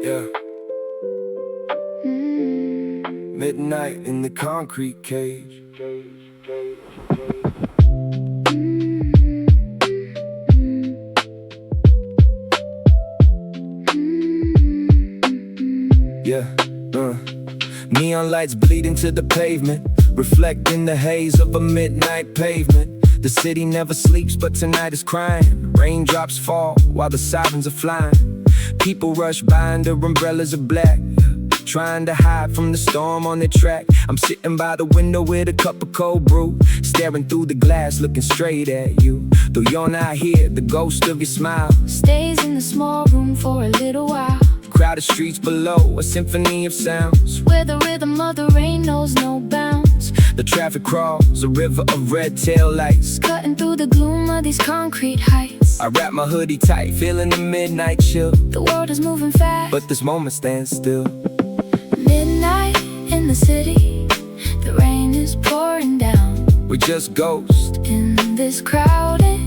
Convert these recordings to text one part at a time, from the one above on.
Yeah. Midnight in the concrete cage. Yeah, neon lights bleeding to the pavement, reflecting the haze of a midnight pavement. The city never sleeps, but tonight is crying. Raindrops fall while the sirens are flying. People rush by under umbrellas of black, trying to hide from the storm on their track. I'm sitting by the window with a cup of cold brew, staring through the glass, looking straight at you. Though you're not here, the ghost of your smile stays in the small room for a little while. Crowded streets below, a symphony of sounds, where the rhythm of the rain knows no bounds. The traffic crawls, a river of red tail lights, cutting through the gloom of these concrete heights. I wrap my hoodie tight, feeling the midnight chill. The world is moving fast, but this moment stands still. Midnight in the city, the rain is pouring down. We're just ghosts in this crowded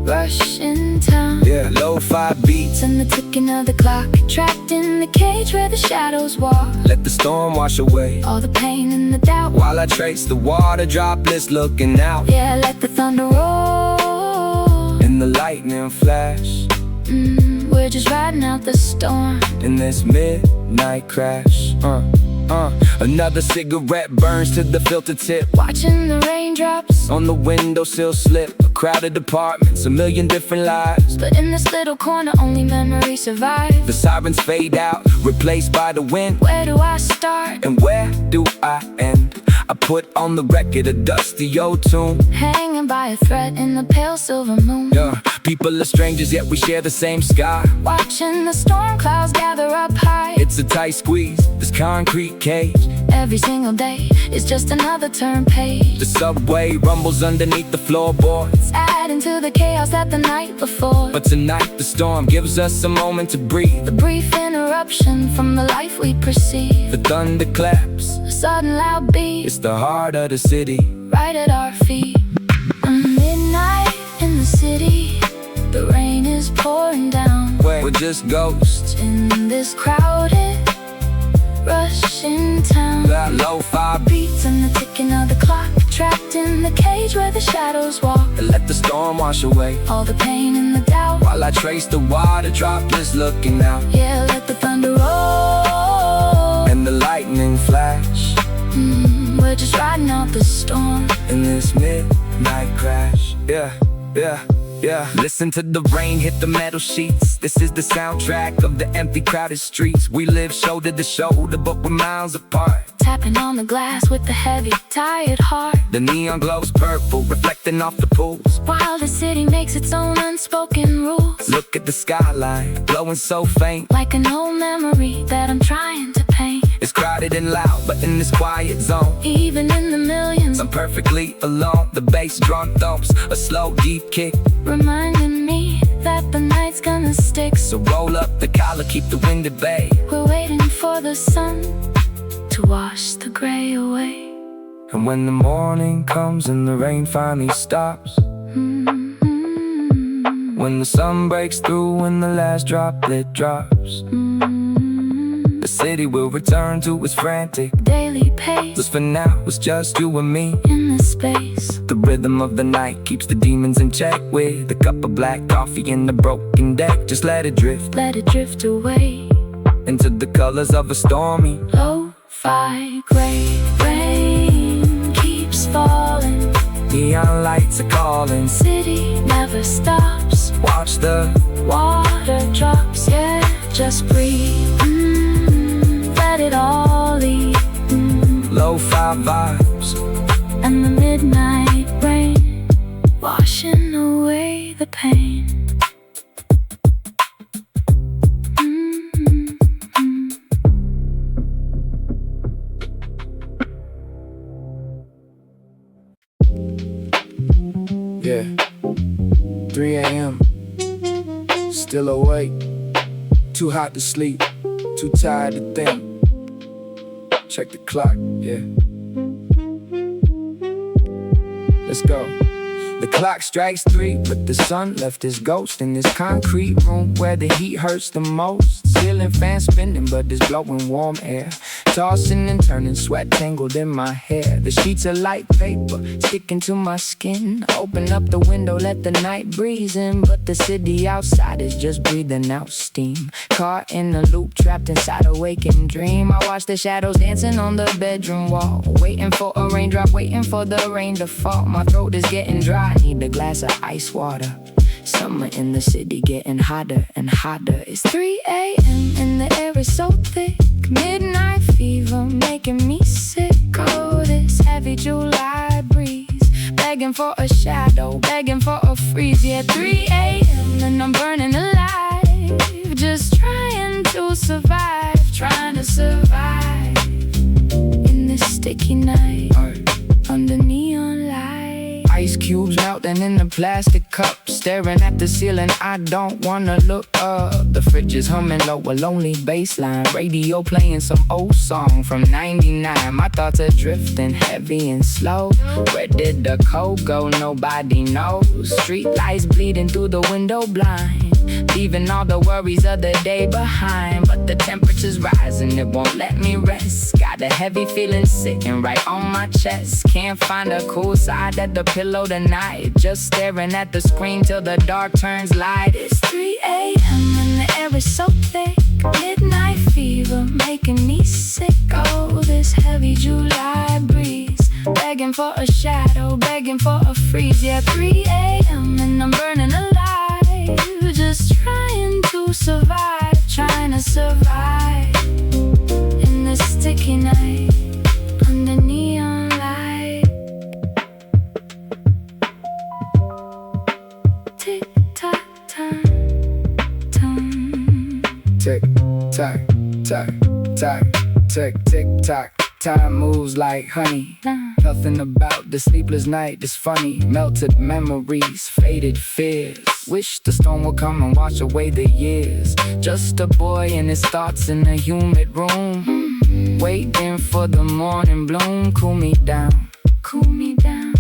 rush in town. Yeah, lo-fi beats and the ticking of the clock, trapped in the cage where the shadows walk. Let the storm wash away all the pain and the doubt, while I trace the water droplets looking out. Yeah, let the thunder roll and the lightning flash. We're just riding out the storm in this midnight crash. Another cigarette burns to the filter tip, watching the raindrops on the windowsill slip. A crowded apartments, a million different lives, but in this little corner only memories survive. The sirens fade out, replaced by the wind. Where do I start and where do I end? I put on the record a dusty old tune, hanging by a thread in the pale silver moon. Yeah, people are strangers yet we share the same sky, watching the storm clouds gather up high. It's a tight squeeze, this concrete cage. Every single day is just another turn page. The subway rumbles underneath the floorboards, adding to the chaos that the night before. But tonight the storm gives us a moment to breathe, the brief interruption from the life we perceive. The thunder claps, a sudden loud beat. It's the heart of the city, right at our feet. Midnight in the city, the rain is pouring down. We're just ghosts in this crowded rush in town. That lo-fi beats and the ticking of the clock, trapped in the cage where the shadows walk. And let the storm wash away all the pain and the doubt, while I trace the water droplets looking out. Yeah, let the thunder roll and the lightning flash. We're just riding out the storm in this midnight crash. Yeah. Listen to the rain hit the metal sheets. This is the soundtrack of the empty, crowded streets. We live shoulder to shoulder, but we're miles apart. Tapping on the glass with a heavy, tired heart. The neon glows purple, reflecting off the pools, while the city makes its own unspoken rules. Look at the skyline, glowing so faint, like an old memory that I'm trying to paint. It's crowded and loud, but in this quiet zone, even in the millions, I'm perfectly alone. The bass drum thumps, a slow deep kick, reminding me that the night's gonna stick. So roll up the collar, keep the wind at bay. We're waiting for the sun to wash the gray away. And when the morning comes and the rain finally stops, when the sun breaks through and the last droplet drops, the city will return to its frantic daily pace. But for now, it's just you and me in this space. The rhythm of the night keeps the demons in check, with a cup of black coffee in the broken deck. Just let it drift away into the colors of a stormy lo-fi gray. Rain keeps falling, neon lights are calling, city never stops. Watch the water drops, yeah, just breathe. Let it all leave. Lo-fi vibes and the midnight rain, washing away the pain. Yeah, 3 a.m. Still awake, too hot to sleep, too tired to think. Check the clock, yeah. Let's go. The clock strikes 3, but the sun left his ghost in this concrete room where the heat hurts the most. Ceiling fan spinning, but it's blowing warm air. Tossing and turning, sweat tangled in my hair. The sheets of light paper sticking to my skin. Open up the window, let the night breeze in, but the city outside is just breathing out steam. Caught in a loop, trapped inside a waking dream. I watch the shadows dancing on the bedroom wall, waiting for a raindrop, waiting for the rain to fall. My throat is getting dry, need a glass of ice water. Summer in the city getting hotter and hotter. It's 3 a.m. and the air is so thick. Midnight fever making me sick. Oh, this heavy July breeze, begging for a shadow, begging for a freeze. Yeah, 3 a.m. and I'm burning alive, just trying to survive, trying to survive in this sticky night under neon light. Ice cubes melting in the plastic cup, staring at the ceiling, I don't wanna look up. The fridge is humming low, a lonely bassline. Radio playing some old song from 99. My thoughts are drifting heavy and slow. Where did the code go? Nobody knows. Street lights bleeding through the window blind, leaving all the worries of the day behind. But the temperature's rising, it won't let me rest. Got a heavy feeling sitting right on my chest. Can't find a cool side at the pillow tonight, just staring at the screen till the dark turns light. It's 3 a.m. and the air is so thick. Midnight fever making me sick. Oh, this heavy July breeze, begging for a shadow, begging for a freeze. Yeah, 3 a.m. and I'm burning alive, just trying to survive, trying to survive in this sticky night under neon light. Tick tock time, time. Tick tock, tock, tock, tick tick tock. Time moves like honey. Nothing about the sleepless night is funny. Melted memories, faded fears. Wish the storm would come and wash away the years. Just a boy and his thoughts in a humid room, waiting for the morning bloom. Cool me down, cool me down.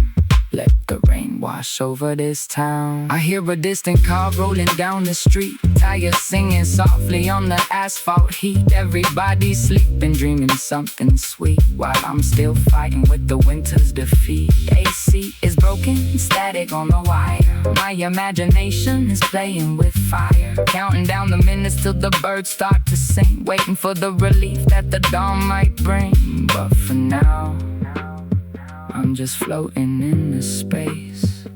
Let the rain wash over this town. I hear a distant car rolling down the street, tires singing softly on the asphalt heat. Everybody's sleeping, dreaming something sweet, while I'm still fighting with the winter's defeat. AC is broken, static on the wire. My imagination is playing with fire, counting down the minutes till the birds start to sing, waiting for the relief that the dawn might bring. But for now, I'm just floating in the space,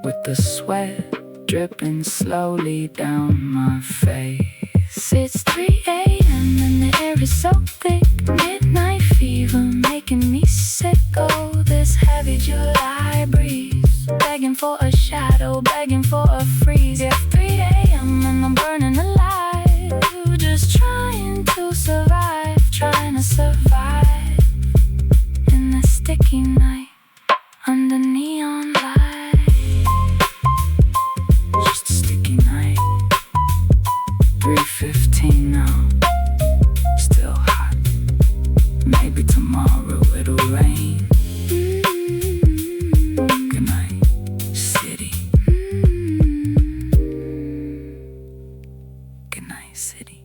with the sweat dripping slowly down my face. It's 3 a.m. and the air is so thick. Midnight fever making me sick. Oh, this heavy July breeze, begging for a shadow, begging for a freeze. Yeah, 3 a.m. and I'm burning alive, just trying to survive, trying to survive in the sticky night under neon light. Just a sticky night. 3:15 now, still hot. Maybe tomorrow it'll rain. Good night, city. Good night, city.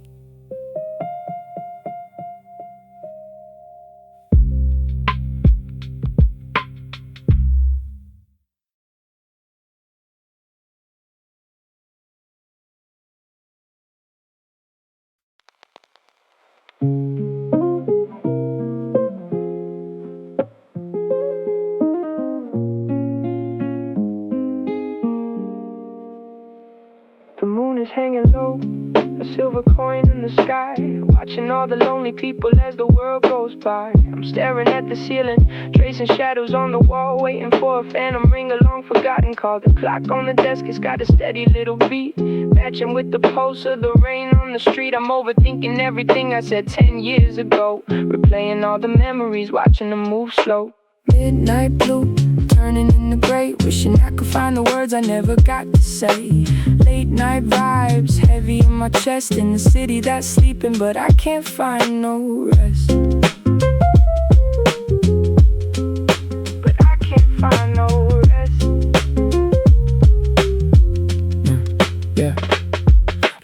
The moon is hanging low, a silver coin in the sky, watching all the lonely people as the world goes by. I'm staring at the ceiling, tracing shadows on the wall, waiting for a phantom ring a long forgotten call. The clock on the desk has got a steady little beat, matching with the pulse of the rain on the street. I'm overthinking everything I said 10 years ago, replaying all the memories, watching them move slow. Midnight blue, turning into gray, wishing I could find the words I never got to say. Late night vibes, heavy in my chest, in the city that's sleeping, but I can't find no rest. But I can't find no rest.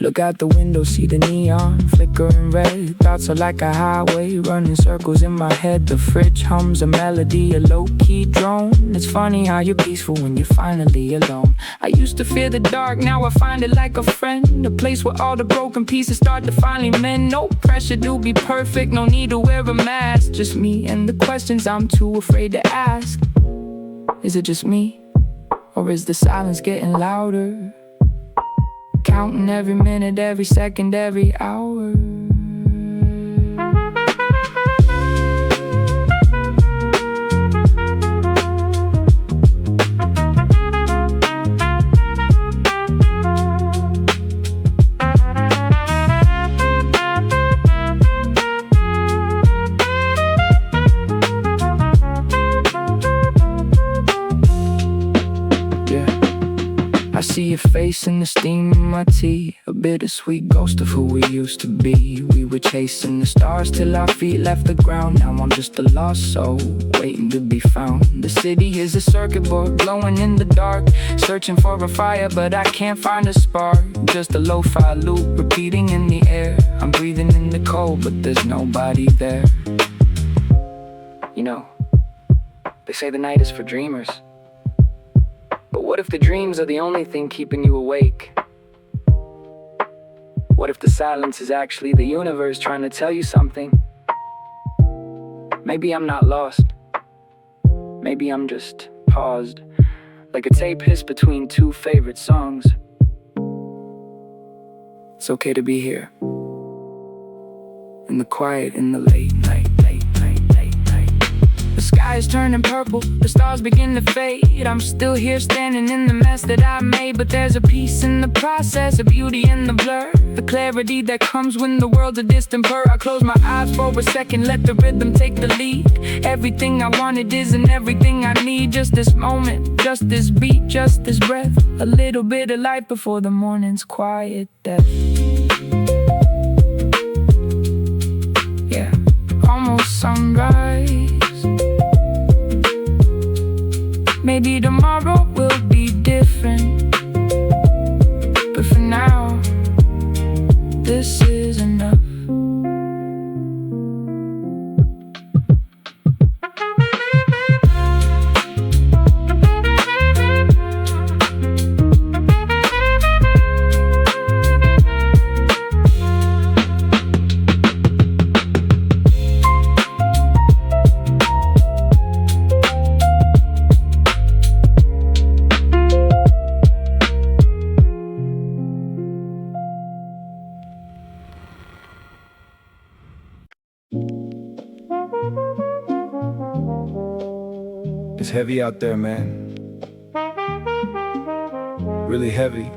Look out the window, see the neon flickering red. Thoughts are like a highway running circles in my head. The fridge hums a melody, a low-key drone. It's funny how you're peaceful when you're finally alone. I used to fear the dark, now I find it like a friend. A place where all the broken pieces start to finally mend. No pressure to be perfect, no need to wear a mask. Just me and the questions I'm too afraid to ask. Is it just me? Or is the silence getting louder? Counting every minute, every second, every hour. I see your face in the steam in my tea, a bittersweet ghost of who we used to be. We were chasing the stars till our feet left the ground. Now I'm just a lost soul, waiting to be found. The city is a circuit board, glowing in the dark. Searching for a fire, but I can't find a spark. Just a lo-fi loop, repeating in the air. I'm breathing in the cold, but there's nobody there. You know, they say the night is for dreamers. But what if the dreams are the only thing keeping you awake? What if the silence is actually the universe trying to tell you something? Maybe I'm not lost. Maybe I'm just paused, like a tape hiss between two favorite songs. It's okay to be here, in the quiet, in the late night. The sky is turning purple, the stars begin to fade. I'm still here standing in the mess that I made. But there's a peace in the process, a beauty in the blur, the clarity that comes when the world's a distant blur. I close my eyes for a second, let the rhythm take the lead. Everything I wanted isn't everything I need. Just this moment, just this beat, just this breath. A little bit of light before the morning's quiet death. Yeah, almost sunrise. Maybe tomorrow will be different, but for now, this is enough. It's heavy out there, man. Really heavy.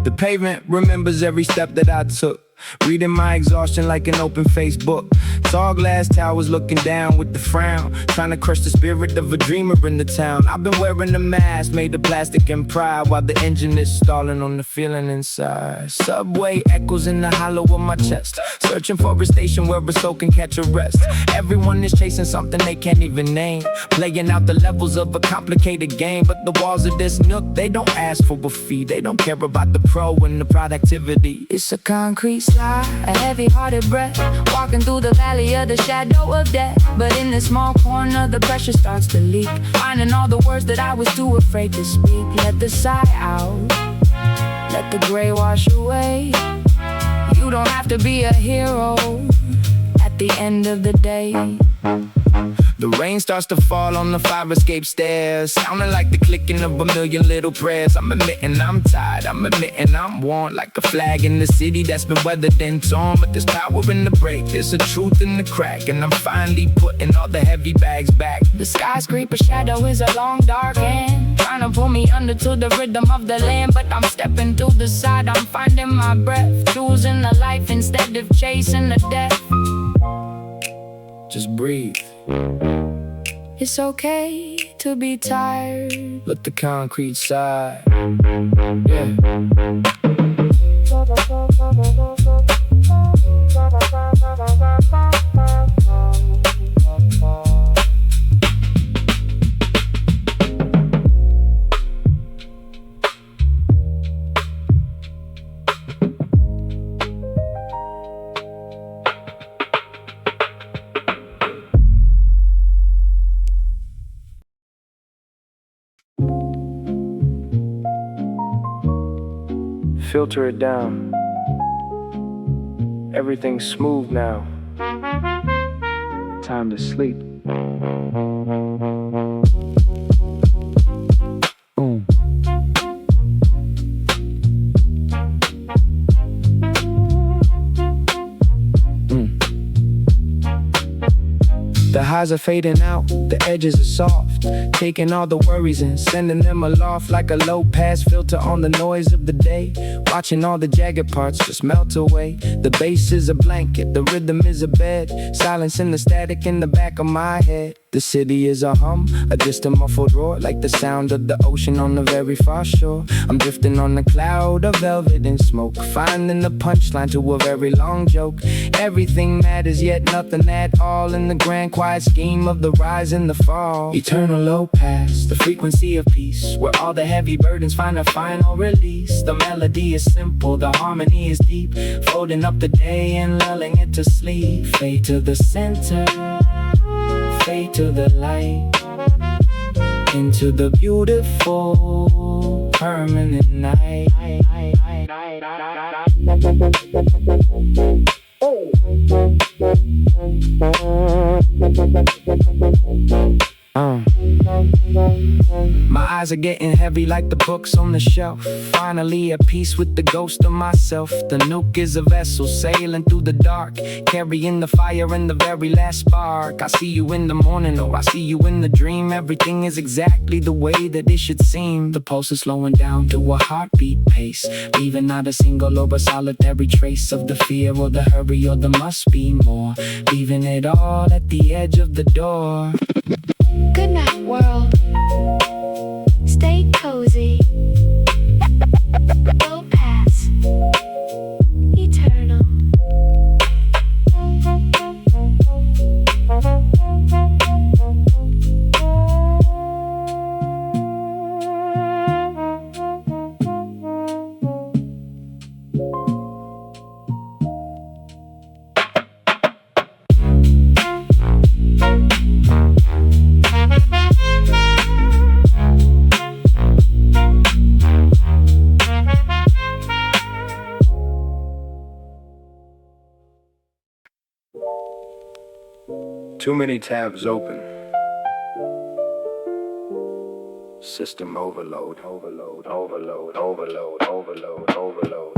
The pavement remembers every step that I took, reading my exhaustion like an open Facebook. Tall glass towers looking down with the frown, trying to crush the spirit of a dreamer in the town. I've been wearing a mask made of plastic and pride, while the engine is stalling on the feeling inside. Subway echoes in the hollow of my chest, searching for a station where a soul can catch a rest. Everyone is chasing something they can't even name, playing out the levels of a complicated game. But the walls of this nook, they don't ask for a fee. They don't care about the pro and the productivity. It's a concrete slide, a heavy-hearted breath, walking through the valley of the shadow of death. But in this small corner, the pressure starts to leak, finding all the words that I was too afraid to speak. Let the sigh out, let the gray wash away. You don't have to be a hero at the end of the day. The rain starts to fall on the fire escape stairs, sounding like the clicking of a million little prayers. I'm admitting I'm tired, I'm admitting I'm worn, like a flag in the city that's been weathered and torn. But there's power in the break, there's a truth in the crack, and I'm finally putting all the heavy bags back. The skyscraper shadow is a long dark hand, trying to pull me under to the rhythm of the land. But I'm stepping to the side, I'm finding my breath, choosing the life instead of chasing the death. Just breathe. It's okay to be tired. Let the concrete side. Yeah. filter it down. Everything's smooth now. Time to sleep. Boom. The highs are fading out, the edges are soft. Taking all the worries and sending them aloft like a low-pass filter on the noise of the day. Watching all the jagged parts just melt away. The bass is a blanket, the rhythm is a bed. Silencing the static in the back of my head. The city is a hum, a distant muffled roar, like the sound of the ocean on the very far shore. I'm drifting on a cloud of velvet and smoke, finding the punchline to a very long joke. Everything matters, yet nothing at all in the grand quiet scheme of the rise and the fall. Eternal low pass, the frequency of peace, where all the heavy burdens find a final release. The melody is simple, the harmony is deep, folding up the day and lulling it to sleep. Fade to the center, fade to the light, into the beautiful permanent night. My eyes are getting heavy like the books on the shelf. Finally at peace with the ghost of myself. The nuke is a vessel sailing through the dark, carrying the fire and the very last spark. I see you in the morning, oh I see you in the dream. Everything is exactly the way that it should seem. The pulse is slowing down to a heartbeat pace, leaving not a single or a solitary trace of the fear or the hurry or the must be more. Leaving it all at the edge of the door. Good night, world. Stay cozy. Low pass. Eternal. Too many tabs open. System overload, overload, overload, overload, overload, overload.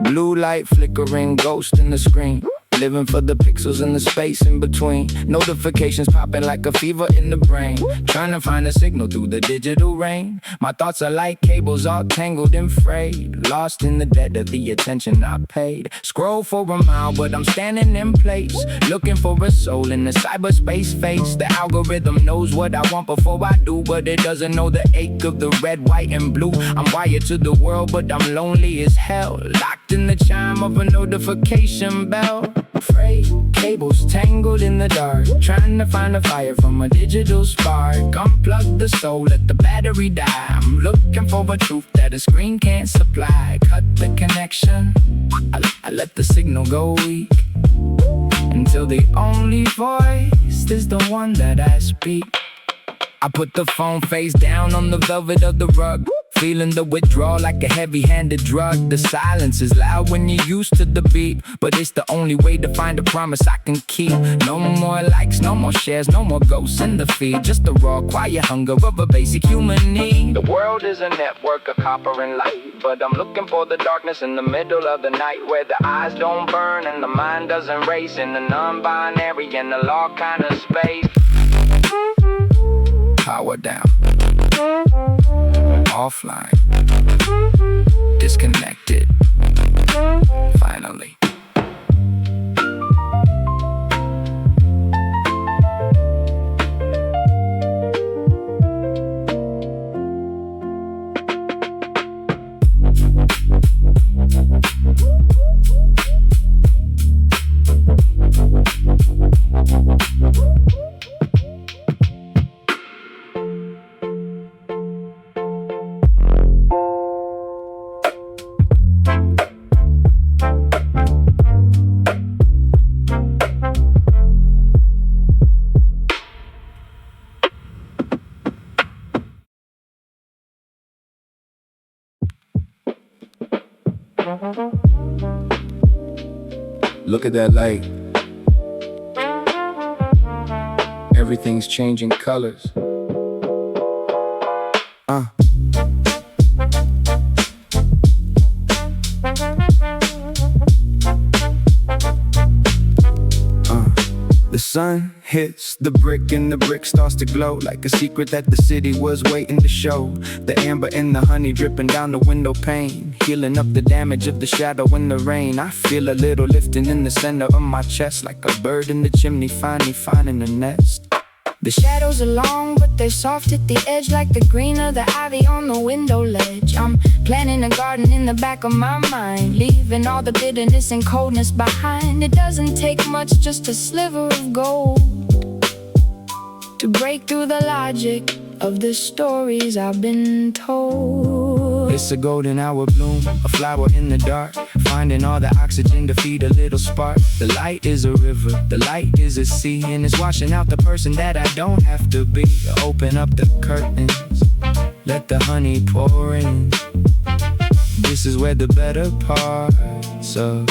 Blue light flickering, ghost in the screen. Living for the pixels and the space in between. Notifications popping like a fever in the brain. Trying to find a signal through the digital rain. My thoughts are like cables all tangled and frayed. Lost in the debt of the attention I paid. Scroll for a mile but I'm standing in place, looking for a soul in the cyberspace face. The algorithm knows what I want before I do, but it doesn't know the ache of the red, white and blue. I'm wired to the world but I'm lonely as hell, locked in the chime of a notification bell. Frayed cables tangled in the dark, trying to find a fire from a digital spark. Unplug the soul, let the battery die. I'm looking for a truth that a screen can't supply. Cut the connection, I let the signal go weak, until the only voice is the one that I speak. I put the phone face down on the velvet of the rug, feeling the withdrawal like a heavy-handed drug. The silence is loud when you're used to the beat, but it's the only way to find a promise I can keep. No more likes, no more shares, no more ghosts in the feed. Just the raw, quiet hunger of a basic human need. The world is a network of copper and light, but I'm looking for the darkness in the middle of the night, where the eyes don't burn and the mind doesn't race, in the non-binary and the law kind of space. Power down, offline, disconnected, finally. Look at that light. Everything's changing colors. The sun hits the brick and the brick starts to glow like a secret that the city was waiting to show. The amber and the honey dripping down the window pane, healing up the damage of the shadow in the rain. I feel a little lifting in the center of my chest, like a bird in the chimney finally finding a nest. The shadows are long, but they're soft at the edge, like the green of the ivy on the window ledge. I'm planting a garden in the back of my mind, leaving all the bitterness and coldness behind. It doesn't take much, just a sliver of gold, to break through the logic of the stories I've been told. It's a golden hour bloom, a flower in the dark, finding all the oxygen to feed a little spark. The light is a river, the light is a sea, and it's washing out the person that I don't have to be. Open up the curtains, let the honey pour in. This is where the better parts of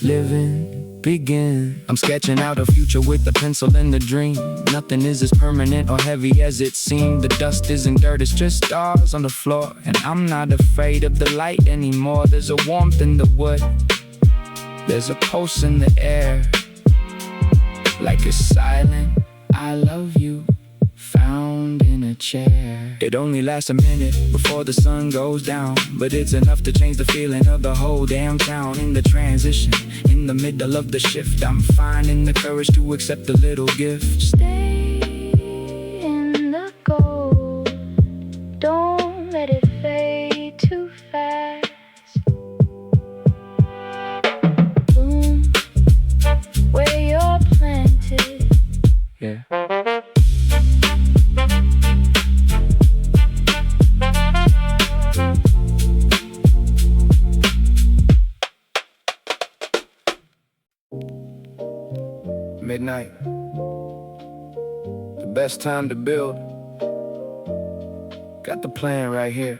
living begin. I'm sketching out a future with a pencil and a dream. Nothing is as permanent or heavy as it seemed. The dust isn't dirt, it's just stars on the floor. And I'm not afraid of the light anymore. There's a warmth in the wood, there's a pulse in the air, like a silent I love you found in a chair. It only lasts a minute before the sun goes down, but it's enough to change the feeling of the whole damn town. In the transition, in the middle of the shift, I'm finding the courage to accept a little gift. Stay in the gold, don't let it fade too fast. Bloom where you're planted. Yeah. Midnight, the best time to build. Got the plan right here.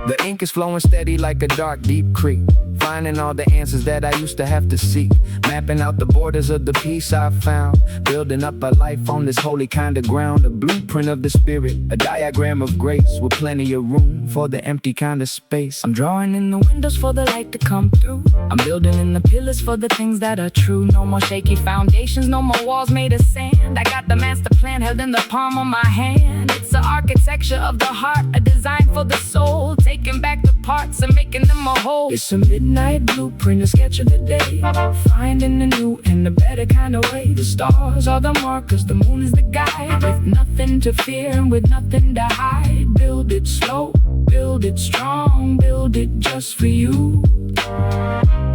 The ink is flowing steady like a dark, deep creek, finding all the answers that I used to have to seek. Mapping out the borders of the peace I found, building up a life on this holy kind of ground. A blueprint of the spirit, a diagram of grace, with plenty of room for the empty kind of space. I'm drawing in the windows for the light to come through. I'm building in the pillars for the things that are true. No more shaky foundations, no more walls made of sand. I got the master plan held in the palm of my hand. It's an architecture of the heart, a design for the soul, taking back the parts and making them a whole. It's a midnight blueprint, a sketch of the day, finding the new and the better kind of way. The stars are the markers, the moon is the guide, with nothing to fear and with nothing to hide. Build it slow, build it strong, build it just for you.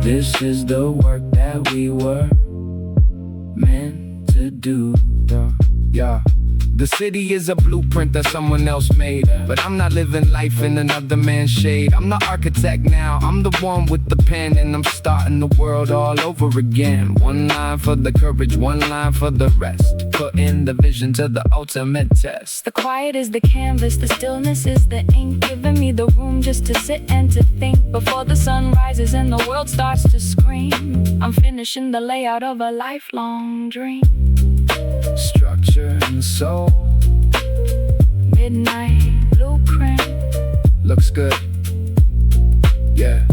This is the work that we were meant to do. Yeah. The city is a blueprint that someone else made, but I'm not living life in another man's shade. I'm the architect now, I'm the one with the pen, and I'm starting the world all over again. One line for the courage, one line for the rest, putting the vision to the ultimate test. The quiet is the canvas, the stillness is the ink, giving me the room just to sit and to think before the sun rises and the world starts to scream. I'm finishing the layout of a lifelong dream. Structure and soul, midnight blueprint. Looks good. Yeah.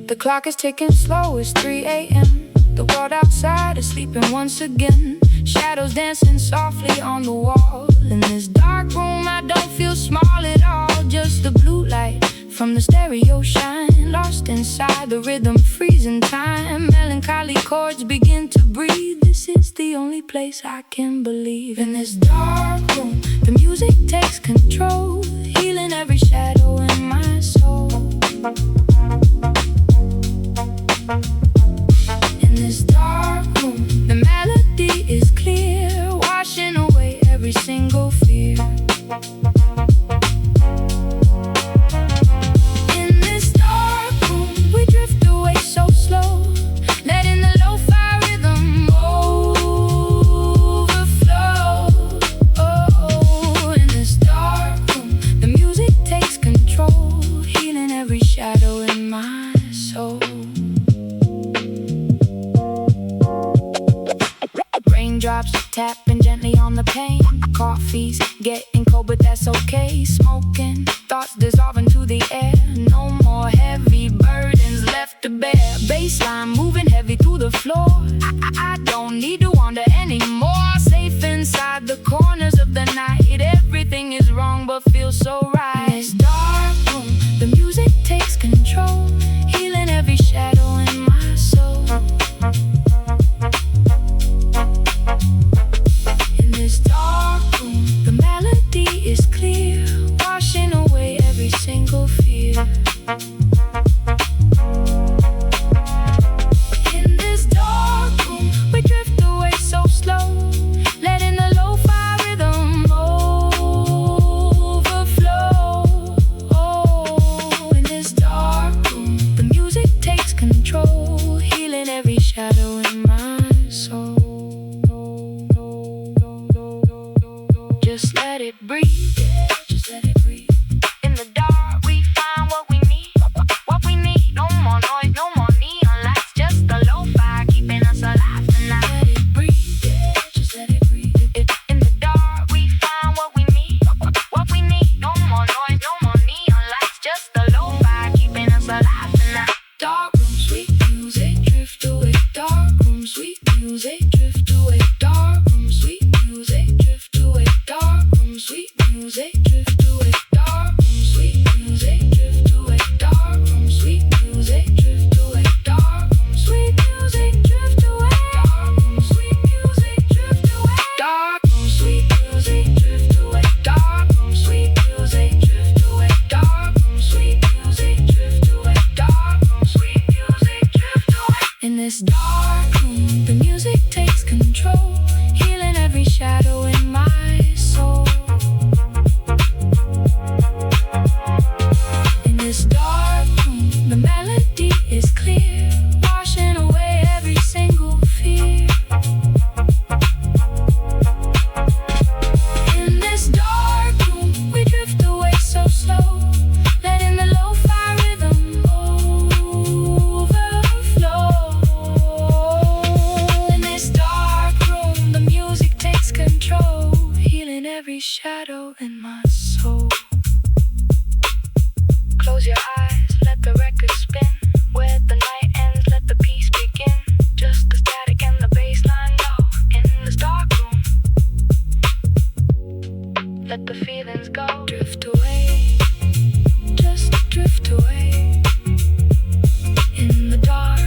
The clock is ticking slow, it's 3 a.m. The world outside is sleeping once again. shadows dancing softly on the wall. In this dark room I don't feel small at all. Just the blue light from the stereo shine, lost inside the rhythm, freezing time. Melancholy chords begin to breathe. This is the only place I can believe. In this dark room, the music takes control, healing every shadow in my soul. In this dark room, the melody is clear, washing away every single fear. In this dark room, we drift away so slow, letting the lo-fi rhythm overflow. Oh, in this dark room, the music takes control, healing every shadow in my soul. Raindrops tapping gently on the pane. Coffee's getting cold, but that's okay. Smoking, thoughts dissolving to the air. No more heavy burdens left to bear. Bassline moving heavy through the floor. I don't need to wander anymore. Safe inside the corners of the night. Everything is wrong but feels so right. In this dark room, the music takes control, healing every shadow in my soul. In this dark room, the melody is clear, washing away every single fear. In this dark room, we drift away so slow, letting the lo-fi rhythm overflow. Oh, in this dark room, the music takes control, healing every shadow in my soul. Just let it breathe, just let it breathe. In the dark we find what we need, what we need. No more noise, no more neon lights, just the lo-fi keeping us alive tonight. Let it breathe, just let it breathe. In the dark we find what we need, what we need. No more noise, no more neon lights, just the lo-fi keeping us alive tonight. Dark room, sweet music, drift away. Dark room, sweet music, drift away. Dark room, sweet music, drift away. Dark room, sweet music, drift away. Dark room, sweet music, drift away. Dark room, sweet music, drift away. Dark room, sweet music, drift away. Dark room, sweet music, drift away. Dark room, sweet music, drift away. Dark room, sweet music, drift away. Dark room, sweet music, drift away. Dark room, sweet music, drift away. In this dark room, the music takes control, healing every shadow in my soul. In this dark room, the melody is clear, washing away every single fear. In this dark room, we drift away so slow, letting the lo-fi rhythm overflow. In this dark room, the music takes control, healing every shadow in my soul. Close your eyes, let the record spin. Where the night ends, let the peace begin. Just the static and the bassline low. In this dark room, let the feelings go. Drift away, just drift away. In the dark,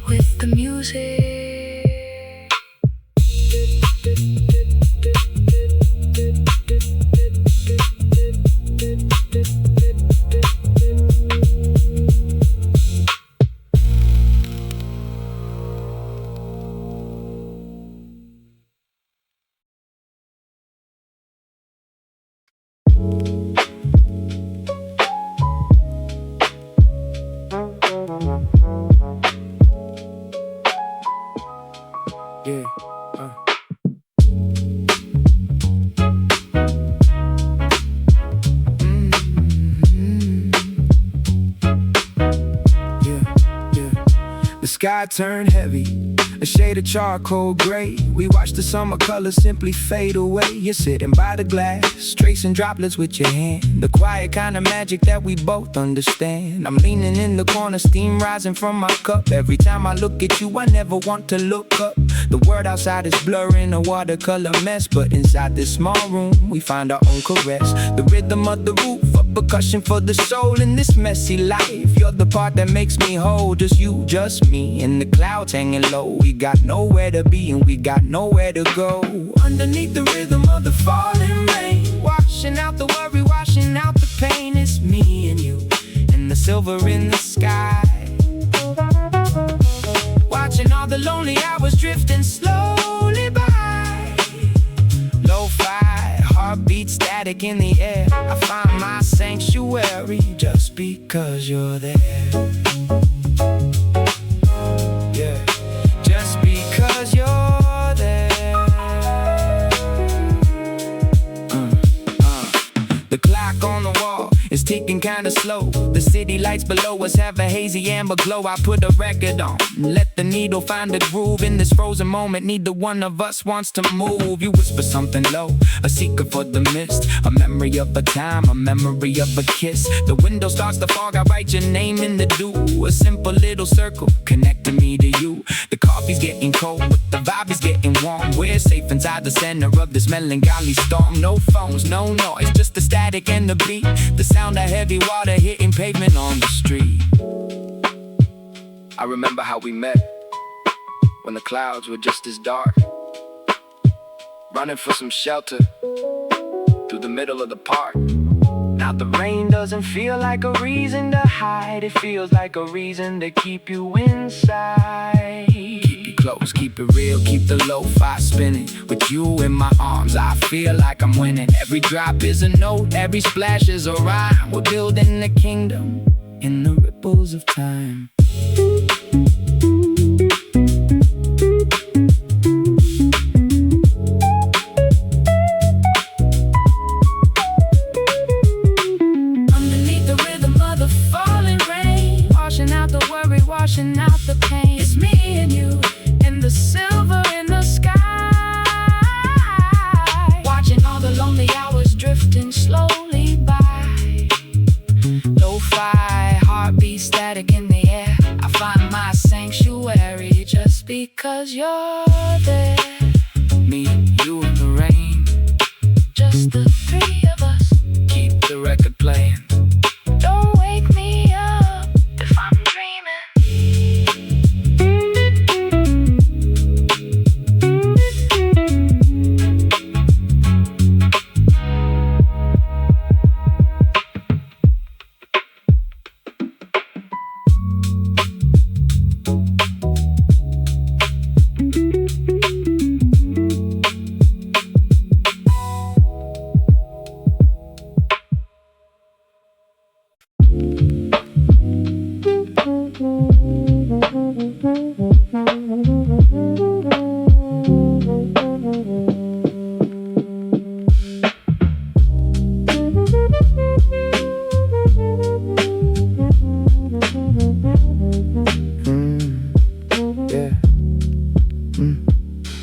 with the music. Yeah, yeah. The sky turned heavy, a shade of charcoal gray. We watch the summer colors simply fade away. You're sitting by the glass, tracing droplets with your hand, the quiet kind of magic that we both understand. I'm leaning in the corner, steam rising from my cup. Every time I look at you, I never want to look up. The world outside is blurring, a watercolor mess, but inside this small room, we find our own caress. The rhythm of the roof, a percussion for the soul in this messy life. You're the part that makes me whole, just you, just me. In the clouds hanging low, we got nowhere to be and we got nowhere to go. Underneath the rhythm of the falling rain, washing out the worry, washing out the pain. It's me and you, and the silver in the sky. Watching all the lonely hours drifting slowly by. Lo-fi, heartbeat static in the air. I find my sanctuary just because you're there. Yeah, just because you're there. The clock on the wall is ticking kinda slow. The city lights below us have a hazy amber glow. I put a record on, let the needle find a groove. In this frozen moment, neither one of us wants to move. You whisper something low, a secret for the mist, a memory of a time, a memory of a kiss. The window starts to fog, I write your name in the dew. A simple little circle connecting me to you. The coffee's getting cold, but the vibe is getting warm. We're safe inside the center of this melancholy storm. No phones, no noise, just the static and the beat. The sound of heavy water hitting pavement on the street. I remember how we met, when the clouds were just as dark, running for some shelter through the middle of the park. Now the rain doesn't feel like a reason to hide, it feels like a reason to keep you inside. Keep you close, keep it real, keep the lo-fi spinning. With you in my arms, I feel like I'm winning. Every drop is a note, every splash is a rhyme. We're building a kingdom in the ripples of time. Washing out the pain. It's me and you, and the silver in the sky. Watching all the lonely hours drifting slowly by. Lo-fi, heartbeat static in the air. I find my sanctuary just because you're there. Me, you, and the rain, just the three of us. Keep the record playing. Don't wake me up if I'm dreaming. Yeah.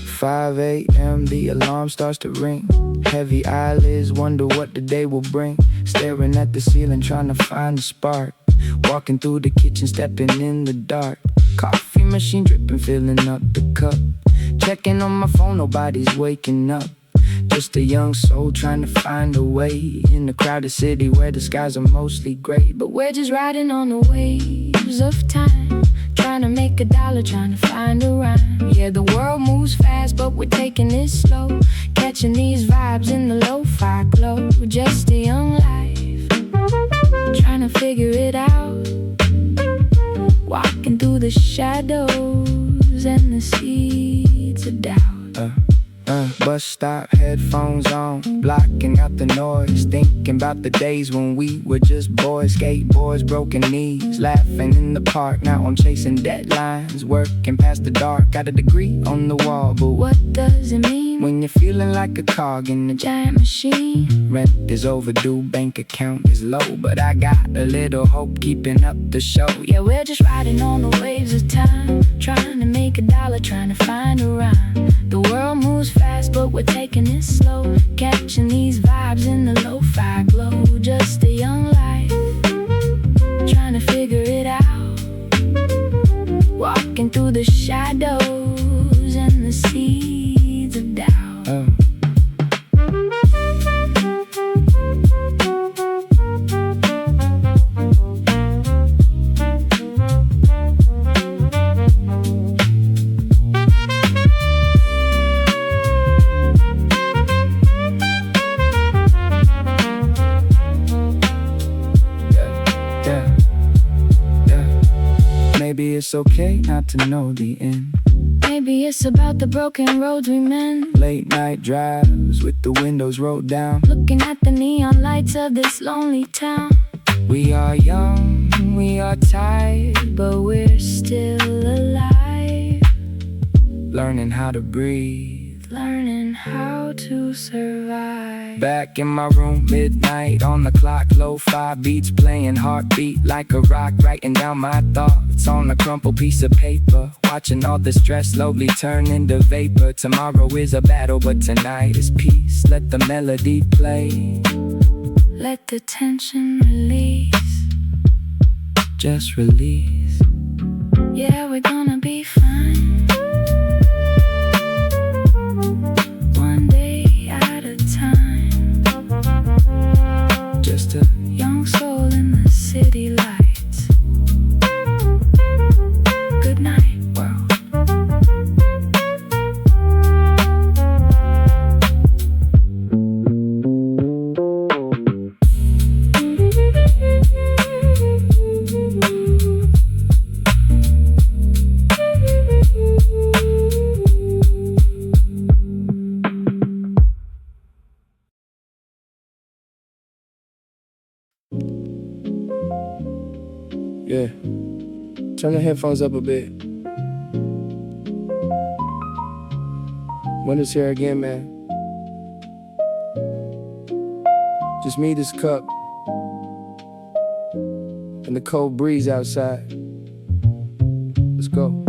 5 a.m. the alarm starts to ring. Heavy eyelids wonder what the day will bring. Staring at the ceiling trying to find a spark. Walking through the kitchen, stepping in the dark. Coffee machine dripping, filling up the cup. Checking on my phone, nobody's waking up. Just a young soul trying to find a way in a crowded city where the skies are mostly gray. But we're just riding on the waves of time, trying to make a dollar, trying to find a rhyme. Yeah, the world moves fast, but we're taking it slow, catching these vibes in the lo-fi glow. Just a young life, trying to figure it out, walking through the shadows and the seeds of doubt. Bus stop, headphones on, blocking out the noise. Thinking about the days when we were just boys. Skateboards, broken knees, laughing in the park. Now I'm chasing deadlines, working past the dark. Got a degree on the wall, but What does it mean when you're feeling like a cog in a giant machine? Rent is overdue, bank account is low, but I got a little hope keeping up the show. Yeah, we're just riding on the waves of time, trying to make a dollar, but trying to find a rhyme. The world moves fast, but we're taking it slow, catching these vibes in the lo-fi glow. Just a young life, trying to figure it out, walking through the shadows and the seeds of doubt. Maybe it's okay not to know the end. Maybe it's about the broken roads we mend, Late night drives with the windows rolled down, looking at the neon lights of this lonely town. We are young, we are tired, But we're still alive, learning how to breathe. learning how to survive. Back in my room, midnight on the clock, lo-fi beats playing, heartbeat like a rock, writing down my thoughts on a crumpled piece of paper, watching all the stress slowly turn into vapor. Tomorrow is a battle, but tonight is peace. Let the melody play, Let the tension release. just release. Yeah, we're gonna be fine, one day at a time. Just a Young soul in the city lights. Good night, world. yeah. Turn the headphones up a bit. Winter's here again, man. Just me, this cup, and the cold breeze outside. Let's go.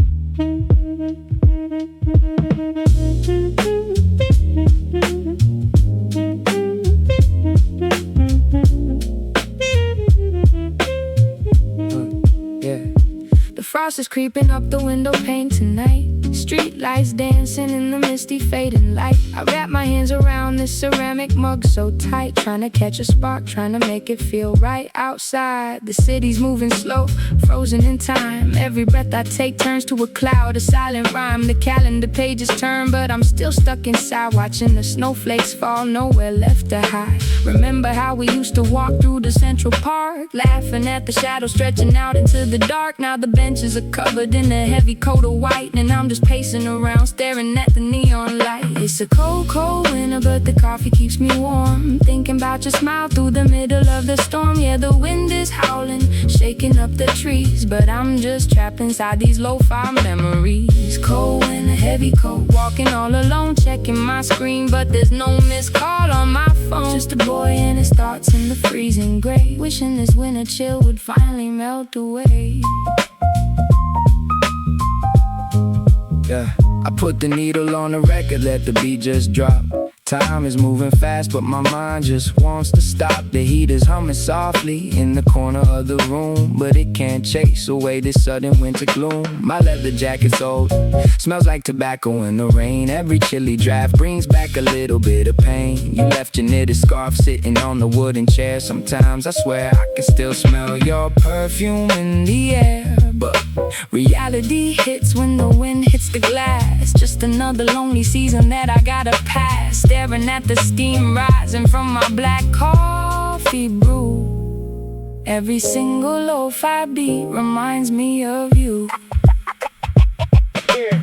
The frost is creeping up the window pane tonight. Street lights dancing in the misty fading light. I wrap my hands around this ceramic mug so tight, trying to catch a spark, trying to make it feel right. Outside, the city's moving slow, frozen in time. Every breath I take turns to a cloud, a silent rhyme. The calendar pages turn, but I'm still stuck inside, watching the snowflakes fall, nowhere left to hide. Remember how we used to walk through the Central Park, laughing at the shadows stretching out into the dark. Now the benches are covered in a heavy coat of white, and I'm just pacing around, staring at the neon light. It's a cold, cold winter, but the coffee keeps me warm, thinking about your smile through the middle of the storm. Yeah, the wind is howling, shaking up the trees, but I'm just trapped inside these lo-fi memories. Cold winter, heavy coat, walking all alone, checking my screen, but there's no missed call on my phone. Just a boy and his thoughts in the freezing gray, wishing this winter chill would finally melt away. Yeah, I put the needle on the record, let the beat just drop. Time is moving fast, but my mind just wants to stop. The heat is humming softly in the corner of the room, but it can't chase away this sudden winter gloom. My leather jacket's old, smells like tobacco in the rain. Every chilly draft brings back a little bit of pain. You left your knitted scarf sitting on the wooden chair. Sometimes I swear I can still smell your perfume in the air, but reality hits when the wind hits the glass. Just another lonely season that I gotta pass, staring at the steam rising from my black coffee brew. Every single lo-fi beat reminds me of you.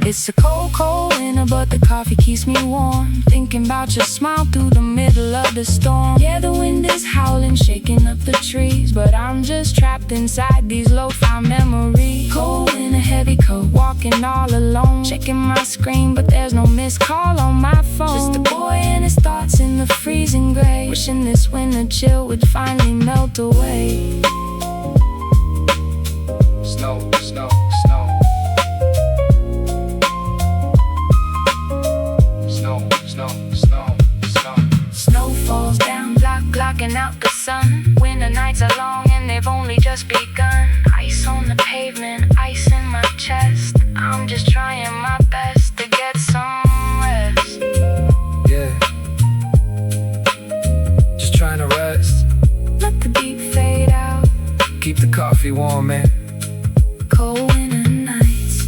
It's a cold, cold winter, but the coffee keeps me warm, thinking about your smile through the middle of the storm. Yeah, the wind is howling, shaking up the trees, but I'm just trapped inside these lo-fi memories. Cold in a heavy coat, walking all alone, checking my screen, but there's no missed call on my phone. Just a boy and his thoughts in the freezing gray, wishing this winter chill would finally melt away. Snow, snow, snow. just begun. Ice on the pavement, ice in my chest. I'm just trying my best to get some rest. Yeah, just trying to rest. Let the beat fade out. Keep the coffee warm, man. Cold winter nights.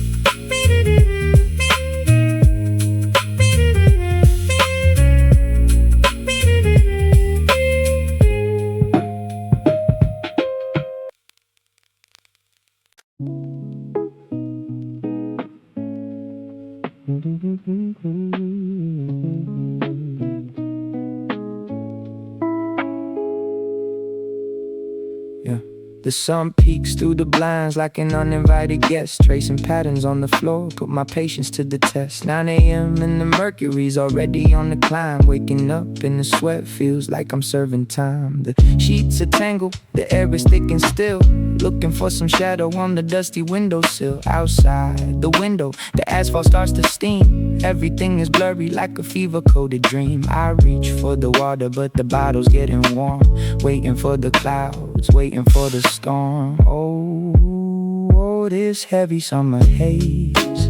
Yeah. The sun peeks through the blinds like an uninvited guest, tracing patterns on the floor, put my patience to the test. 9 a.m. and the mercury's already on the climb. Waking up in the sweat feels like I'm serving time. The sheets are tangled, the air is thick and still. Looking for some shadow on the dusty windowsill. Outside the window, the asphalt starts to steam. Everything is blurry like a fever-coated dream. I reach for the water, but the bottle's getting warm. Waiting for the clouds, waiting for the storm. Oh, this heavy summer haze,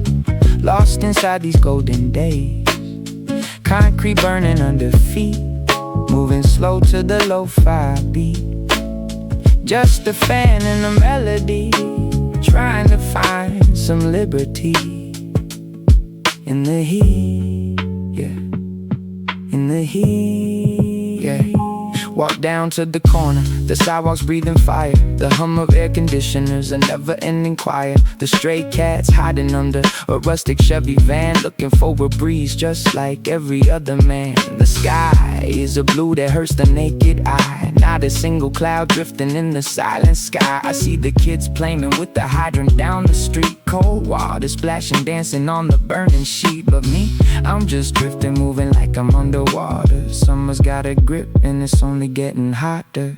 lost inside these golden days. Concrete burning under feet, moving slow to the lo-fi beat. Just a fan and a melody, trying to find some liberty in the heat, yeah, in the heat, yeah. Walk down to the corner, the sidewalks breathing fire. The hum of air conditioners, a never-ending choir. The stray cats hiding under a rustic Chevy van, looking for a breeze just like every other man. The sky is a blue that hurts the naked eye. Not a single cloud drifting in the silent sky. I see the kids playing with the hydrant down the street. Cold water splashing, dancing on the burning sheet. But me, I'm just drifting, moving like I'm underwater. Summer's got a grip and it's only getting hotter.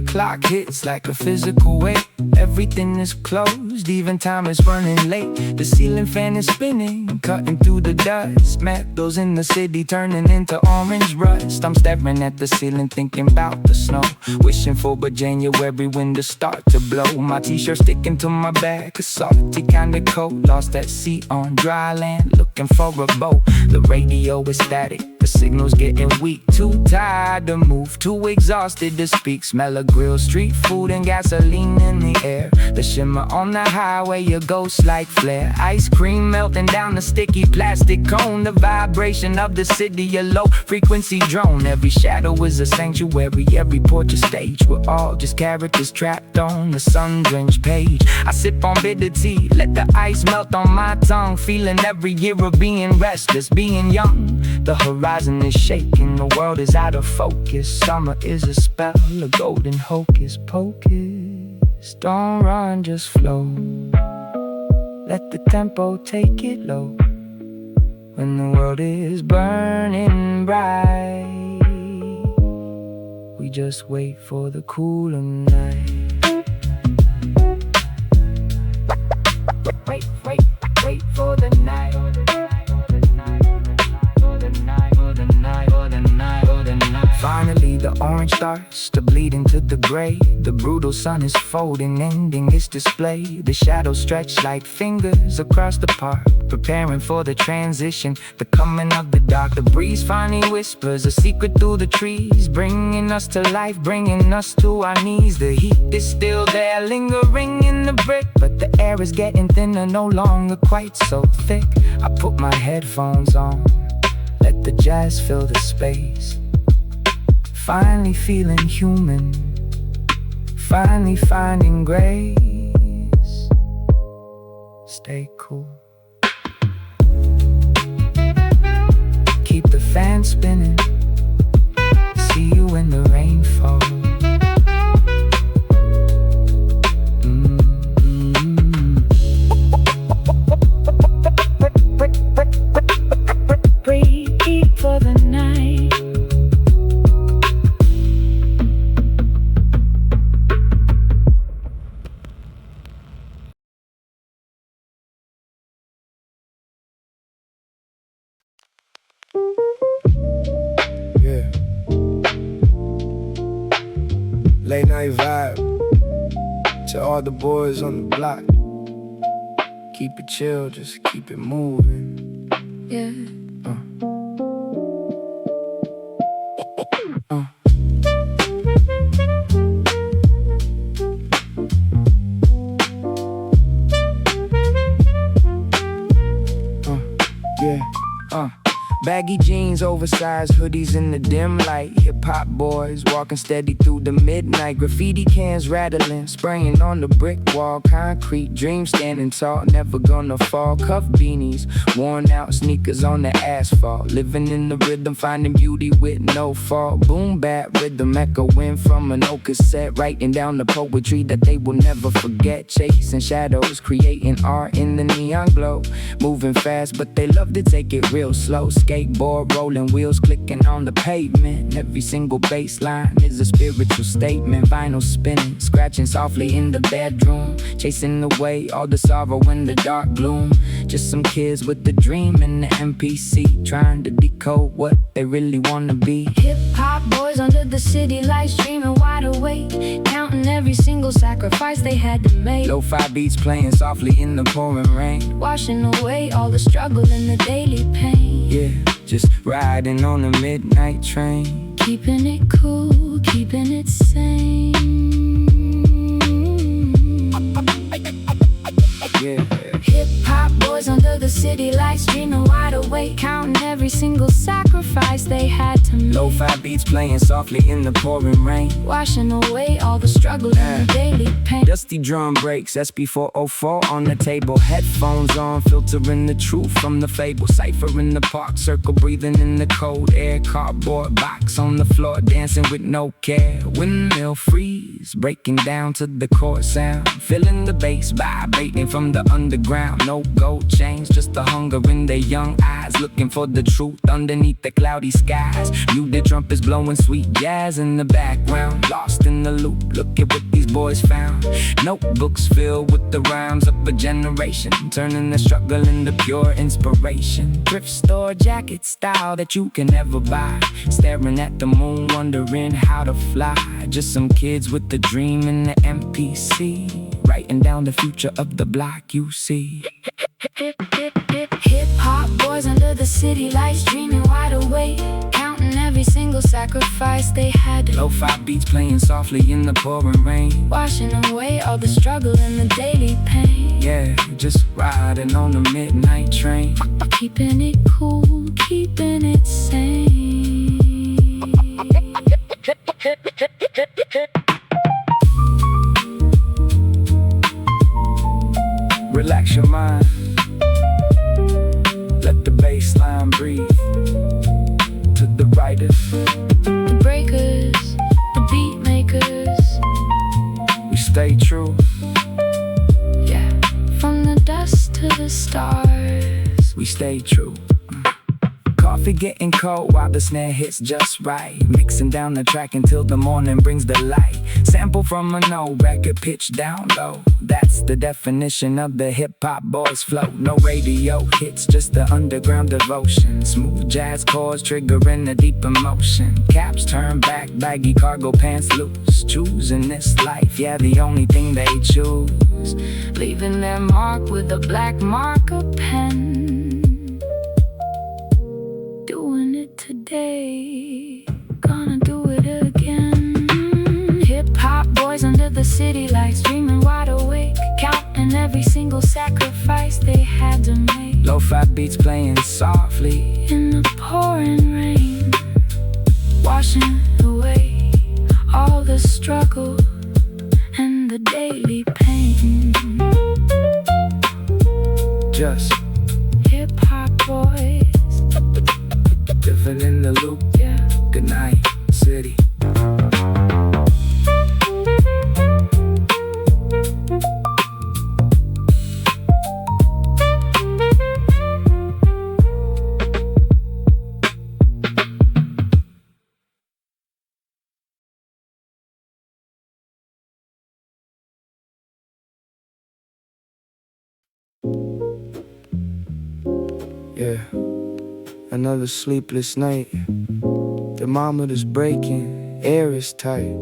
Clock hits like a physical weight. Everything is closed, even time is running late. The ceiling fan is spinning, cutting through the dust. Metals in the city turning into orange rust. I'm staring at the ceiling thinking about the snow, wishing for a January wind to start to blow. My t-shirt sticking to my back, a salty kinda cold. Lost that seat on dry land, looking for a boat. The radio is static, the signal's getting weak. Too tired to move, too exhausted to speak. Smell of grilled street food and gasoline in the air. The shimmer on the highway, a ghost like flare. Ice cream melting down the sticky plastic cone. The vibration of the city, a low frequency drone. Every shadow is a sanctuary, every porch a stage. We're all just characters trapped on the sun-drenched page. I sip on bitter tea, let the ice melt on my tongue. Feeling every year of being restless, being young. The horizon is shaking, the world is out of focus. Summer is a spell, a golden hocus pocus. Don't run, just flow. Let the tempo take it low. When the world is burning bright, we just wait for the cooler night. Wait for the night. Finally the orange starts to bleed into the gray. The brutal sun is folding, ending its display. The shadows stretch like fingers across the park, preparing for the transition, the coming of the dark. The breeze finally whispers a secret through the trees, bringing us to life, bringing us to our knees. The heat is still there, lingering in the brick, but the air is getting thinner, no longer quite so thick. I put my headphones on, let the jazz fill the space. Finally feeling human, finally finding grace. Stay cool, keep the fan spinning. See you when the rain falls. Late night vibe to all the boys on the block. Keep it chill, just keep it moving. Yeah. Baggy jeans, oversized hoodies in the dim light. Hip-hop boys walking steady through the midnight. Graffiti cans rattling, spraying on the brick wall. Concrete dreams standing tall, never gonna fall. Cuff beanies, worn out sneakers on the asphalt. Living in the rhythm, finding beauty with no fault. Boom bap rhythm echoing from an old cassette. Writing down the poetry that they will never forget. Chasing shadows, creating art in the neon glow. Moving fast, but they love to take it real slow. Skateboard, rolling wheels, clicking on the pavement. Every single bass line is a spiritual statement. Vinyl spinning, scratching softly in the bedroom. Chasing away all the sorrow in the dark gloom. Just some kids with the dream and the MPC, trying to decode what they really wanna be. Hip-hop boys under the city lights, dreaming wide awake, counting every single sacrifice they had to make. Lo-fi beats playing softly in the pouring rain. Washing away all the struggle and the daily pain. Yeah, just riding on a midnight train. Keeping it cool, keeping it sane. Yeah. Hip-hop boys under the city lights, dreaming wide awake, counting every single sacrifice they had to make. Lo-fi beats playing softly in the pouring rain. Washing away all the struggle and the daily pain. Dusty drum breaks, SB404 on the table. Headphones on, filtering the truth from the fable. Cypher in the park, circle breathing in the cold air. Cardboard box on the floor, dancing with no care. Windmill freeze, breaking down to the chord sound. Feeling the bass vibrating from the underground. No gold chains, just the hunger in their young eyes. Looking for the truth underneath the cloudy skies. Muted trumpets blowing sweet jazz in the background. Lost in the loop, look at what these boys found. Notebooks filled with the rhymes of a generation, turning the struggle into pure inspiration. Thrift store jacket style that you can never buy. Staring at the moon, wondering how to fly. Just some kids with the dream in the MPC, writing down the future of the block you see. Hip-hop boys under the city lights, dreaming wide awake, counting every single sacrifice they had to. Lo-fi beats playing softly in the pouring rain. Washing away all the struggle and the daily pain. Yeah, just riding on the midnight train. Keeping it cool, keeping it sane. Relax your mind, let the bass line breathe. To the writers, The breakers, the beat makers, we stay true. yeah. From the dust to the stars, We stay true. Coffee getting cold while the snare hits just right. Mixing down the track until the morning brings the light. Sample from an old record, pitch down low. That's the definition of the hip-hop boys flow. No radio hits, just the underground devotion. Smooth jazz chords triggering a deep emotion. Caps turn back, baggy cargo pants loose. Choosing this life, yeah, the only thing they choose. leaving their mark with a black marker pen. Doing it today, gonna do it again. Hip-hop boys under the city lights, dreaming wide awake, counting every single sacrifice they had to make. Lo-fi beats playing softly In the pouring rain, washing away all the struggle and the daily pain. just Hip-hop boys, living in the loop. yeah. Good night, city. Yeah, another sleepless night. Thermometer's breaking, air is tight.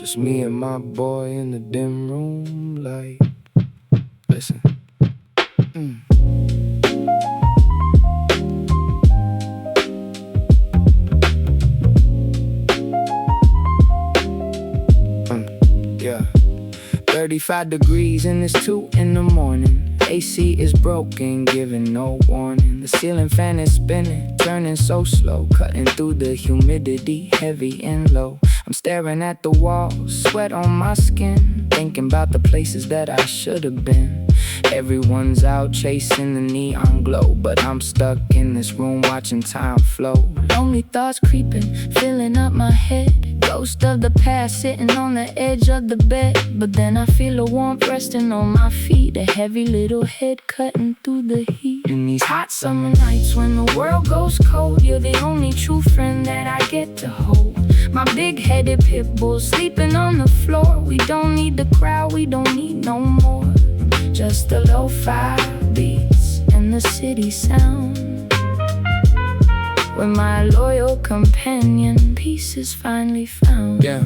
Just me and my boy in the dim room light. Listen. Yeah. 35 degrees and it's 2 in the morning. AC is broken, giving no warning. The ceiling fan is spinning, turning so slow, cutting through the humidity, heavy and low. I'm staring at the wall, sweat on my skin, thinking about the places that I should have been. Everyone's out chasing the neon glow, but I'm stuck in this room watching time flow. Lonely thoughts creeping, filling up my head. Ghost of the past sitting on the edge of the bed. But then I feel a warmth resting on my feet, a heavy little head cutting through the heat. In these hot summer nights when the world goes cold, you're the only true friend that I get to hold. My big-headed pit bull sleeping on the floor. We don't need the crowd, we don't need no more. Just the lo-fi beats and the city sound. When my loyal companion peace is finally found. Yeah,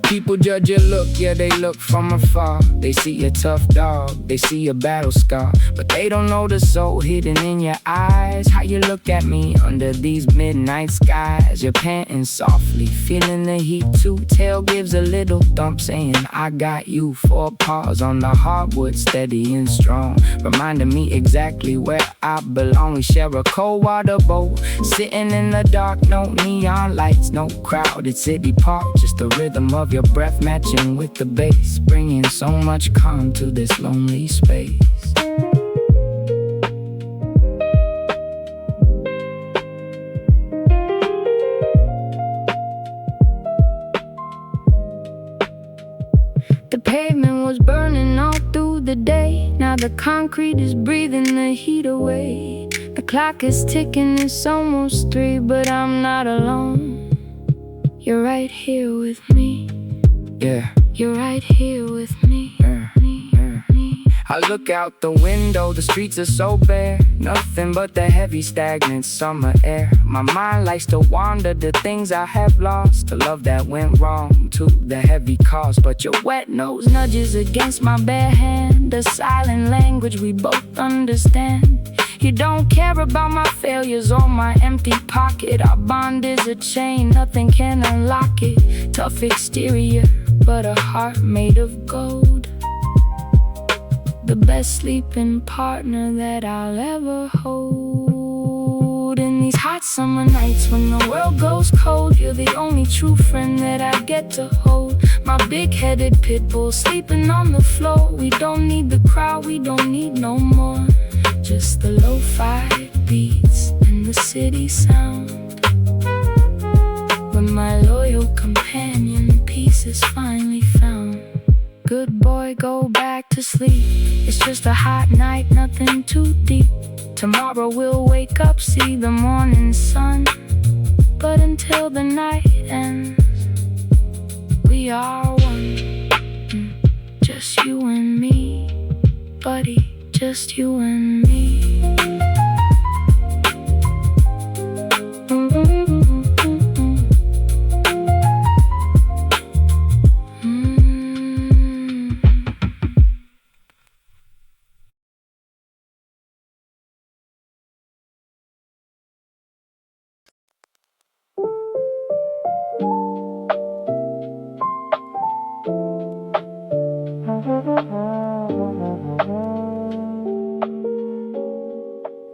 people judge your look, yeah, they look from afar. They see a tough dog, they see a battle scar, but they don't know the soul hidden in your eyes. How you look at me under these midnight skies. You're panting softly, feeling the heat too. Tail gives a little thump, saying I got you. 4 paws on the hardwood, steady and strong, reminding me exactly where I belong. We share a cold water bowl, sitting in the dark. No neon lights, no crowded city park, just the rhythm of your breath matching with the bass, bringing so much calm to this lonely space. The pavement was burning all through the day. Now the concrete is breathing the heat away. The clock is ticking, it's almost 3, but I'm not alone. You're right here with me. Yeah, you're right here with me. I look out the window, the streets are so bare. Nothing but the heavy, stagnant summer air. My mind likes to wander to things I have lost, the love that went wrong, to the heavy cost. But your wet nose nudges against my bare hand, the silent language we both understand. You don't care about my failures or my empty pocket. Our bond is a chain, nothing can unlock it. Tough exterior, but a heart made of gold. The best sleeping partner that I'll ever hold. In these hot summer nights when the world goes cold, you're the only true friend that I get to hold. My big-headed pit bull sleeping on the floor. We don't need the crowd, we don't need no more. Just the lo-fi beats and the city sound. When my loyal companion peace is finally found. Good boy, go back to sleep. It's just a hot night, nothing too deep. Tomorrow we'll wake up, see the morning sun. But until the night ends, we are one. Just you and me, buddy, just you and me.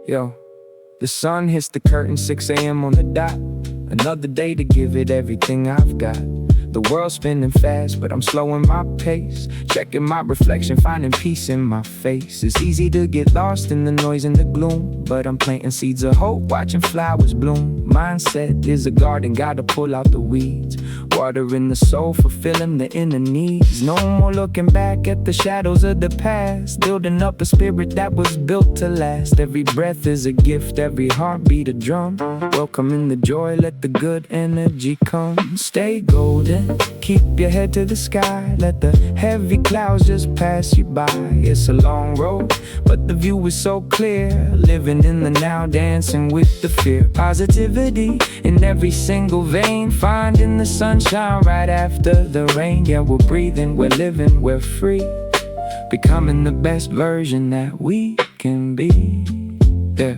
Yo, the sun hits the curtain 6 a.m. on the dot. Another day to give it everything I've got. The world's spinning fast, but I'm slowing my pace. Checking my reflection, finding peace in my face. It's easy to get lost in the noise and the gloom, but I'm planting seeds of hope, watching flowers bloom. Mindset is a garden, gotta pull out the weeds. Watering the soul, fulfilling the inner needs. No more looking back at the shadows of the past. Building up a spirit that was built to last. Every breath is a gift, every heartbeat a drum. Welcoming the joy, let the good energy come. Stay golden, keep your head to the sky. Let the heavy clouds just pass you by. It's a long road, but the view is so clear. Living in the now, dancing with the fear. Positivity in every single vein, finding the sunshine right after the rain. Yeah, we're breathing, we're living, we're free, becoming the best version that we can be. Yeah.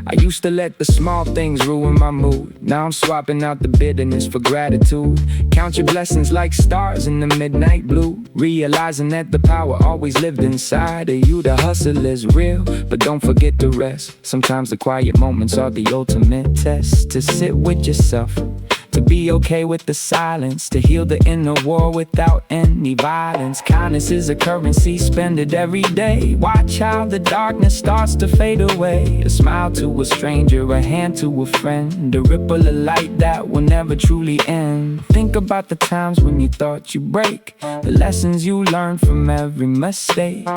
I used to let the small things ruin my mood. Now I'm swapping out the bitterness for gratitude. Count your blessings like stars in the midnight blue, realizing that the power always lived inside of you. The hustle is real, but don't forget the rest. Sometimes the quiet moments are the ultimate test. To sit with yourself, to be okay with the silence, to heal the inner war without any violence. Kindness is a currency, spend it every day. Watch how the darkness starts to fade away. A smile to a stranger, a hand to a friend, a ripple of light that will never truly end. Think about the times when you thought you'd break, the lessons you learned from every mistake.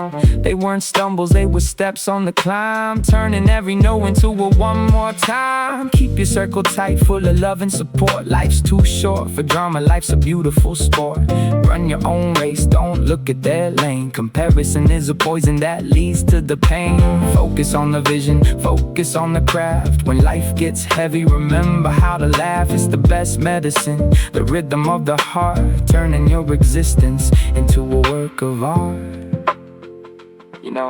They weren't stumbles, they were steps on the climb, turning every no into a one more time. Keep your circle tight, full of love and support. Life's too short for drama, life's a beautiful sport. Run your own race, don't look at their lane. Comparison is a poison that leads to the pain. Focus on the vision, focus on the craft. When life gets heavy, remember how to laugh. It's the best medicine, the rhythm of the heart, turning your existence into a work of art. You know,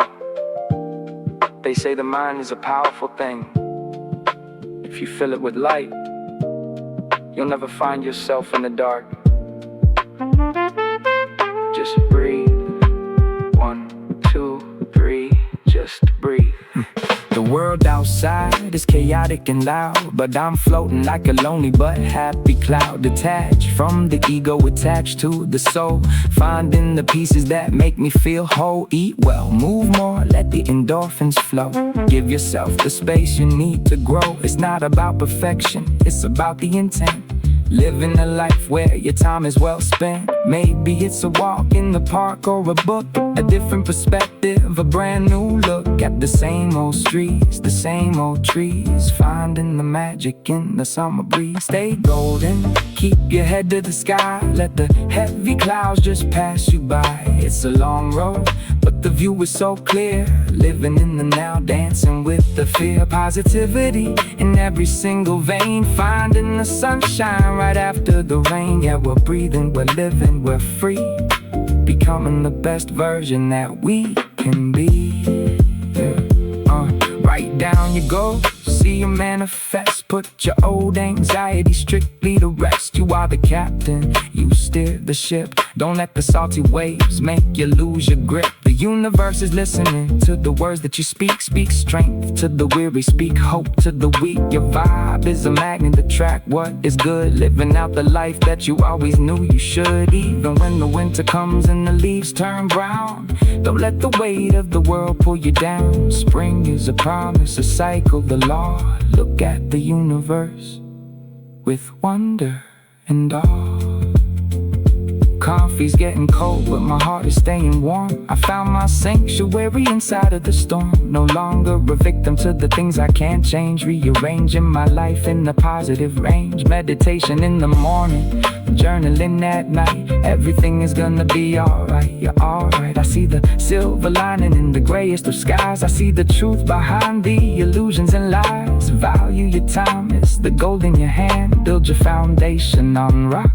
they say the mind is a powerful thing. If you fill it with light, you'll never find yourself in the dark. Just breathe. 1, 2, 3, just breathe. The world outside is chaotic and loud, but I'm floating like a lonely but happy cloud. Detached from the ego, attached to the soul, finding the pieces that make me feel whole. Eat well, move more, let the endorphins flow. Give yourself the space you need to grow. It's not about perfection, it's about the intent. Living a life where your time is well spent. Maybe it's a walk in the park or a book, a different perspective, a brand new look at the same old streets, the same old trees, finding the magic in the summer breeze. Stay golden, keep your head to the sky. Let the heavy clouds just pass you by. It's a long road, but the view is so clear. Living in the now, dancing with the fear. Positivity in every single vein, finding the sunshine right after the rain. Yeah, we're breathing, we're living, we're free, becoming the best version that we can be. Write down your goals, see you manifest. Put your old anxiety strictly to rest. You are the captain, you steer the ship. Don't let the salty waves make you lose your grip. The universe is listening to the words that you speak. Speak strength to the weary, speak hope to the weak. Your vibe is a magnet, attract what is good. Living out the life that you always knew you should. Even when the winter comes and the leaves turn brown, don't let the weight of the world pull you down. Spring is a promise, a cycle, the law. Look at the universe with wonder and awe. Coffee's getting cold, but my heart is staying warm. I found my sanctuary inside of the storm. No longer a victim to the things I can't change. Rearranging my life in the positive range. Meditation in the morning, journaling at night. Everything is gonna be alright, you're alright. I see the silver lining in the grayest of skies. I see the truth behind the illusions and lies. Value your time, it's the gold in your hand. Build your foundation on rock,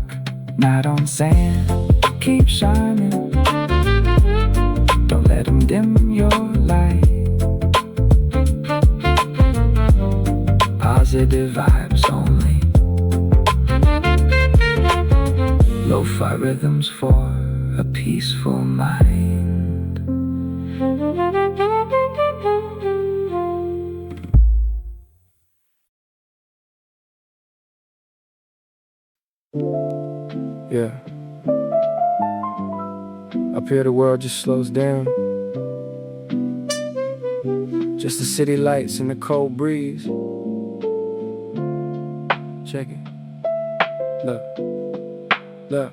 not on sand. Keep shining, don't let them dim your light. Positive vibes only. Lo-fi rhythms for a peaceful mind. Yeah. Up here the world just slows down. Just the city lights and the cold breeze. Check it. Look.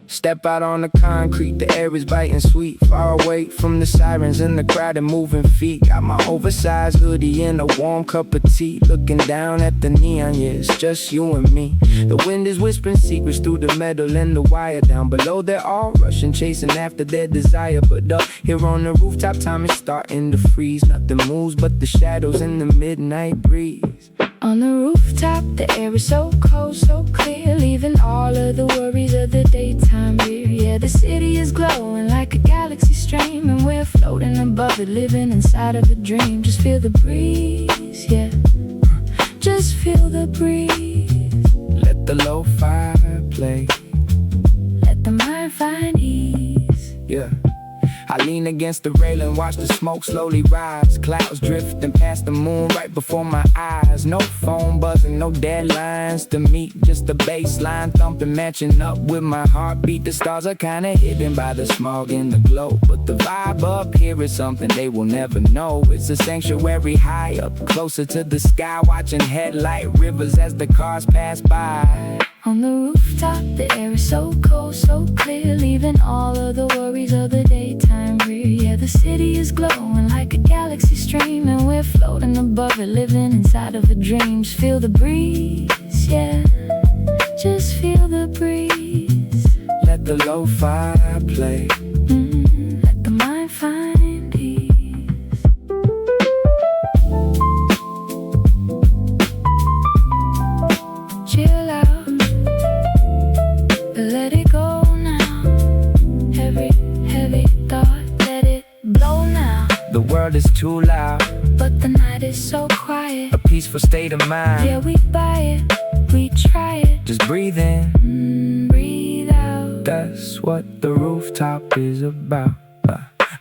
Step out on the concrete, the air is biting sweet. Far away from the sirens and the crowd and moving feet. Got my oversized hoodie and a warm cup of tea. Looking down at the neon, yeah, it's just you and me. The wind is whispering secrets through the metal and the wire. Down below they're all rushing, chasing after their desire. But up here on the rooftop, time is starting to freeze. Nothing moves but the shadows in the midnight breeze. On the rooftop, the air is so cold, so clear, leaving all of the worries of the daytime here. Yeah, the city is glowing like a galaxy stream, and we're floating above it, living inside of a dream. Just feel the breeze, yeah, just feel the breeze. Let the lo-fi play, let the mind find ease. yeah. I lean against the railing, watch the smoke slowly rise. Clouds drifting past the moon right before my eyes. No phone buzzing, no deadlines to meet. Just the bass line thumping, matching up with my heartbeat. The stars are kinda hidden by the smog and the glow, but the vibe up here is something they will never know. It's a sanctuary high up, closer to the sky, watching headlight rivers as the cars pass by. On the rooftop, the air is so cold, so clear, leaving all of the worries of the daytime rear. Yeah, the city is glowing like a galaxy stream, and we're floating above it, living inside of a dream. Just feel the breeze, yeah, just feel the breeze. Let the lo-fi play, let the mind find ease. Chill out, let it go now. Every heavy thought, let it blow now. the world is too loud. But the night is so quiet. A peaceful state of mind. Yeah, we buy it, we try it. Just breathe in, Breathe out. that's what the rooftop is about.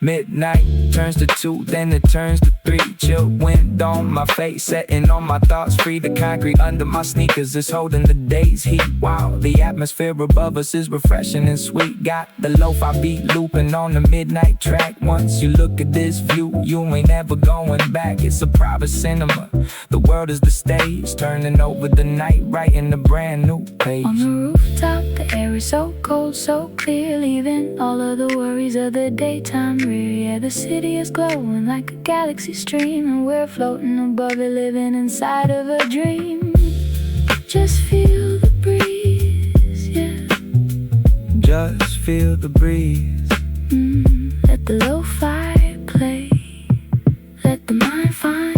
Midnight turns to 2, then it turns to 3. Chill wind on my face, setting on my thoughts free. The concrete under my sneakers is holding the day's heat. Wow, the atmosphere above us is refreshing and sweet. Got the lo-fi beat looping on the midnight track. Once you look at this view, you ain't ever going back. It's a private cinema, the world is the stage, turning over the night, writing a brand new page. On the rooftop, the air is so cold, so clear, leaving all of the worries of the daytime rear. Yeah, the city is glowing like a galaxy stream, and we're floating above it, living inside of a dream. Just feel the breeze, yeah, Just feel the breeze. let the lo-fi play, let the mind find